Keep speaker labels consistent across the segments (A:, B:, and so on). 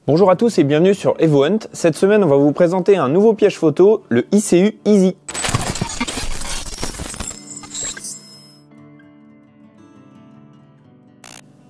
A: Bonjour à tous et bienvenue sur EvoHunt. Cette semaine, on va vous présenter un nouveau piège photo, le ICU Easy.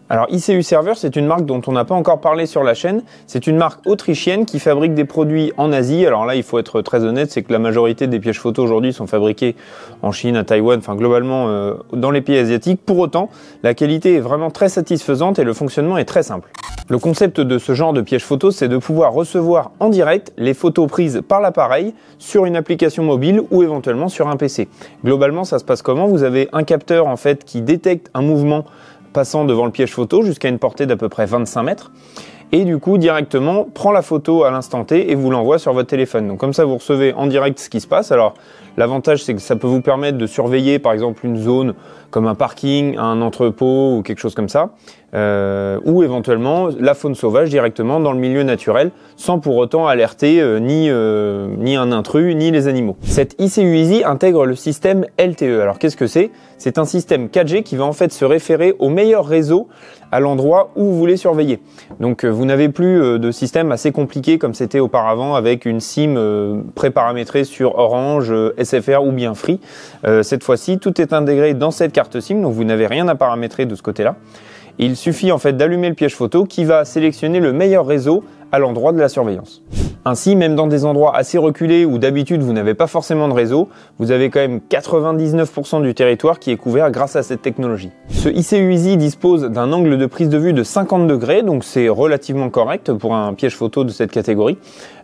A: Alors ICU Server, c'est une marque dont on n'a pas encore parlé sur la chaîne. C'est une marque autrichienne qui fabrique des produits en Asie. Alors là, il faut être très honnête, c'est que la majorité des pièges photos aujourd'hui sont fabriqués en Chine, à Taïwan, enfin globalement dans les pays asiatiques. Pour autant, la qualité est vraiment très satisfaisante et le fonctionnement est très simple. Le concept de ce genre de piège photo, c'est de pouvoir recevoir en direct les photos prises par l'appareil sur une application mobile ou éventuellement sur un PC. Globalement, ça se passe comment? Vous avez un capteur en fait qui détecte un mouvement passant devant le piège photo jusqu'à une portée d'à peu près 25 mètres et du coup directement prend la photo à l'instant T et vous l'envoie sur votre téléphone. Donc comme ça vous recevez en direct ce qui se passe. Alors l'avantage c'est que ça peut vous permettre de surveiller par exemple une zone comme un parking, un entrepôt ou quelque chose comme ça, ou éventuellement la faune sauvage directement dans le milieu naturel sans pour autant alerter ni un intrus ni les animaux. Cette ICU Easy intègre le système LTE. Alors qu'est-ce que c'est? C'est un système 4G qui va en fait se référer au meilleur réseau à l'endroit où vous voulez surveiller. Donc vous n'avez plus de système assez compliqué comme c'était auparavant avec une SIM préparamétrée sur Orange, SFR ou bien Free. Cette fois-ci, tout est intégré dans cette carte SIM, donc vous n'avez rien à paramétrer de ce côté-là. Il suffit en fait d'allumer le piège photo qui va sélectionner le meilleur réseau à l'endroit de la surveillance. Ainsi, même dans des endroits assez reculés où d'habitude vous n'avez pas forcément de réseau, vous avez quand même 99% du territoire qui est couvert grâce à cette technologie. Ce ICU Easy dispose d'un angle de prise de vue de 50 degrés, donc c'est relativement correct pour un piège photo de cette catégorie.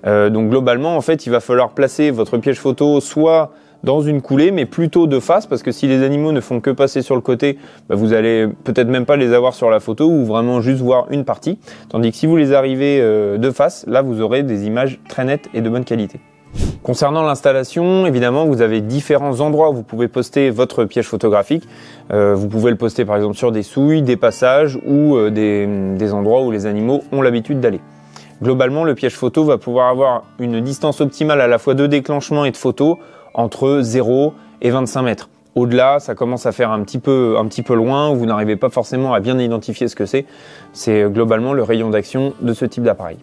A: Donc globalement, en fait, il va falloir placer votre piège photo soit dans une coulée, mais plutôt de face, parce que si les animaux ne font que passer sur le côté, vous allez peut-être même pas les avoir sur la photo ou vraiment juste voir une partie. Tandis que si vous les arrivez de face, là vous aurez des images très nettes et de bonne qualité. Concernant l'installation, évidemment, vous avez différents endroits où vous pouvez poster votre piège photographique. Vous pouvez le poster par exemple sur des souilles, des passages ou des endroits où les animaux ont l'habitude d'aller. Globalement, le piège photo va pouvoir avoir une distance optimale à la fois de déclenchement et de photo entre 0 et 25 mètres. Au-delà, ça commence à faire un petit peu loin, où vous n'arrivez pas forcément à bien identifier ce que c'est. C'est globalement le rayon d'action de ce type d'appareil.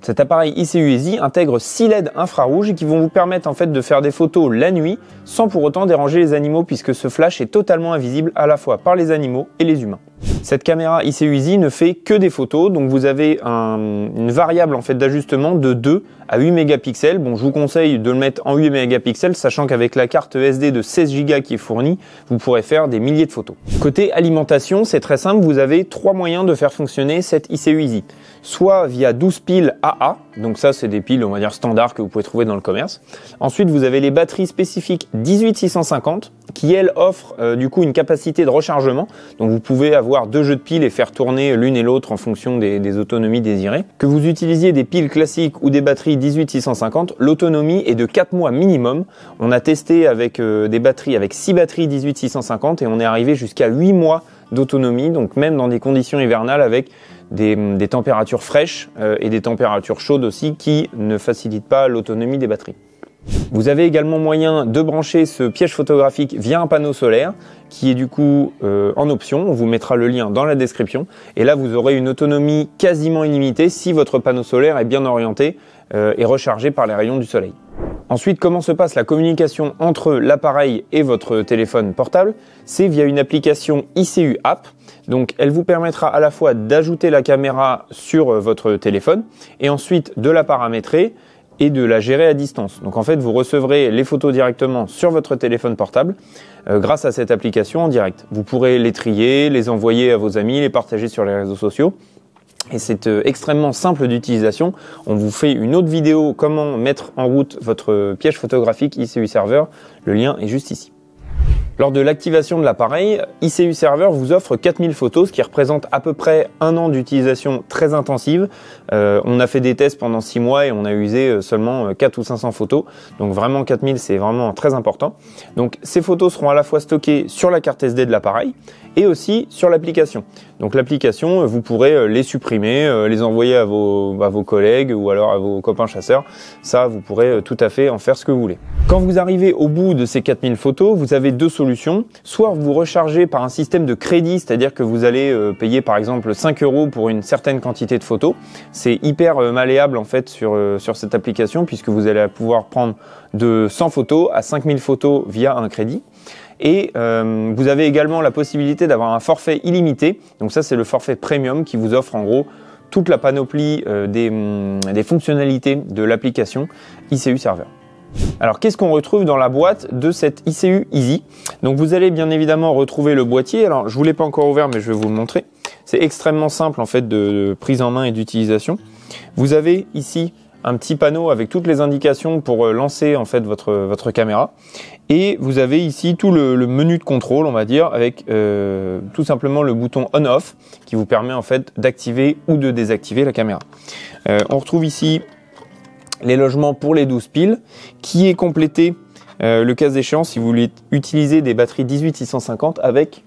A: Cet appareil ICU Easy intègre 6 LED infrarouges qui vont vous permettre en fait de faire des photos la nuit sans pour autant déranger les animaux puisque ce flash est totalement invisible à la fois par les animaux et les humains. Cette caméra ICU Easy ne fait que des photos, donc vous avez une variable en fait d'ajustement de 2 à 8 mégapixels. Bon, je vous conseille de le mettre en 8 mégapixels, sachant qu'avec la carte SD de 16 Go qui est fournie, vous pourrez faire des milliers de photos. Côté alimentation, c'est très simple, vous avez 3 moyens de faire fonctionner cette ICU Easy. Soit via 12 piles AA, donc ça c'est des piles on va dire standards que vous pouvez trouver dans le commerce. Ensuite vous avez les batteries spécifiques 18650 qui elles offrent du coup une capacité de rechargement. Donc vous pouvez avoir 2 jeux de piles et faire tourner l'une et l'autre en fonction des autonomies désirées. Que vous utilisiez des piles classiques ou des batteries 18650, l'autonomie est de 4 mois minimum. On a testé avec des batteries, avec 6 batteries 18650 et on est arrivé jusqu'à 8 mois d'autonomie, donc même dans des conditions hivernales avec des températures fraîches et des températures chaudes aussi qui ne facilitent pas l'autonomie des batteries. Vous avez également moyen de brancher ce piège photographique via un panneau solaire qui est du coup en option. On vous mettra le lien dans la description et là vous aurez une autonomie quasiment illimitée si votre panneau solaire est bien orienté et rechargé par les rayons du soleil. Ensuite, comment se passe la communication entre l'appareil et votre téléphone portable? C'est via une application ICU App. Donc, elle vous permettra à la fois d'ajouter la caméra sur votre téléphone et ensuite de la paramétrer et de la gérer à distance. Donc, en fait, vous recevrez les photos directement sur votre téléphone portable grâce à cette application en direct. Vous pourrez les trier, les envoyer à vos amis, les partager sur les réseaux sociaux. Et c'est extrêmement simple d'utilisation. On vous fait une autre vidéo comment mettre en route votre piège photographique ICU Server. Le lien est juste ici. Lors de l'activation de l'appareil, ICU Server vous offre 4000 photos, ce qui représente à peu près 1 an d'utilisation très intensive. On a fait des tests pendant 6 mois et on a usé seulement 4 ou 500 photos. Donc vraiment 4000, c'est vraiment très important. Donc ces photos seront à la fois stockées sur la carte SD de l'appareil et aussi sur l'application. Donc l'application, vous pourrez les supprimer, les envoyer à vos collègues ou alors à vos copains chasseurs. Ça, vous pourrez tout à fait en faire ce que vous voulez. Quand vous arrivez au bout de ces 4000 photos, vous avez deux solutions. solutions. Soit vous rechargez par un système de crédit, c'est-à-dire que vous allez payer par exemple 5 € pour une certaine quantité de photos. C'est hyper malléable en fait sur cette application, puisque vous allez pouvoir prendre de 100 photos à 5000 photos via un crédit. Et vous avez également la possibilité d'avoir un forfait illimité. Donc ça, c'est le forfait premium qui vous offre en gros toute la panoplie des fonctionnalités de l'application ICU Server. Alors qu'est-ce qu'on retrouve dans la boîte de cette ICU Easy? Donc vous allez bien évidemment retrouver le boîtier. Alors je ne vous l'ai pas encore ouvert, mais je vais vous le montrer. C'est extrêmement simple en fait de prise en main et d'utilisation. Vous avez ici un petit panneau avec toutes les indications pour lancer en fait votre caméra. Et vous avez ici tout le menu de contrôle, on va dire, avec tout simplement le bouton on/off qui vous permet en fait d'activer ou de désactiver la caméra. On retrouve ici les logements pour les 12 piles, qui est complété le cas échéant si vous voulez utiliser des batteries 18650 avec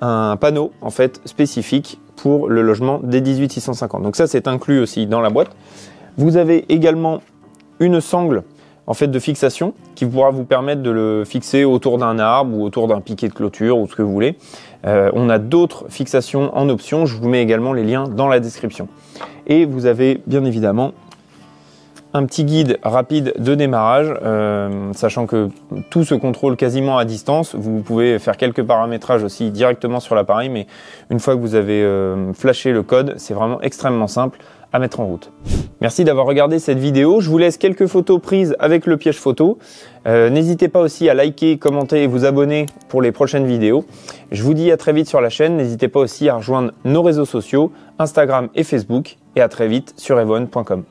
A: un panneau en fait spécifique pour le logement des 18650. Donc ça, c'est inclus aussi dans la boîte. Vous avez également une sangle en fait de fixation qui pourra vous permettre de le fixer autour d'un arbre ou autour d'un piquet de clôture ou ce que vous voulez. On a d'autres fixations en option. Je vous mets également les liens dans la description. Et vous avez bien évidemment un petit guide rapide de démarrage, sachant que tout se contrôle quasiment à distance. Vous pouvez faire quelques paramétrages aussi directement sur l'appareil, mais une fois que vous avez flashé le code, c'est vraiment extrêmement simple à mettre en route. Merci d'avoir regardé cette vidéo. Je vous laisse quelques photos prises avec le piège photo. N'hésitez pas aussi à liker, commenter et vous abonner pour les prochaines vidéos. Je vous dis à très vite sur la chaîne. N'hésitez pas aussi à rejoindre nos réseaux sociaux, Instagram et Facebook. Et à très vite sur evon.com.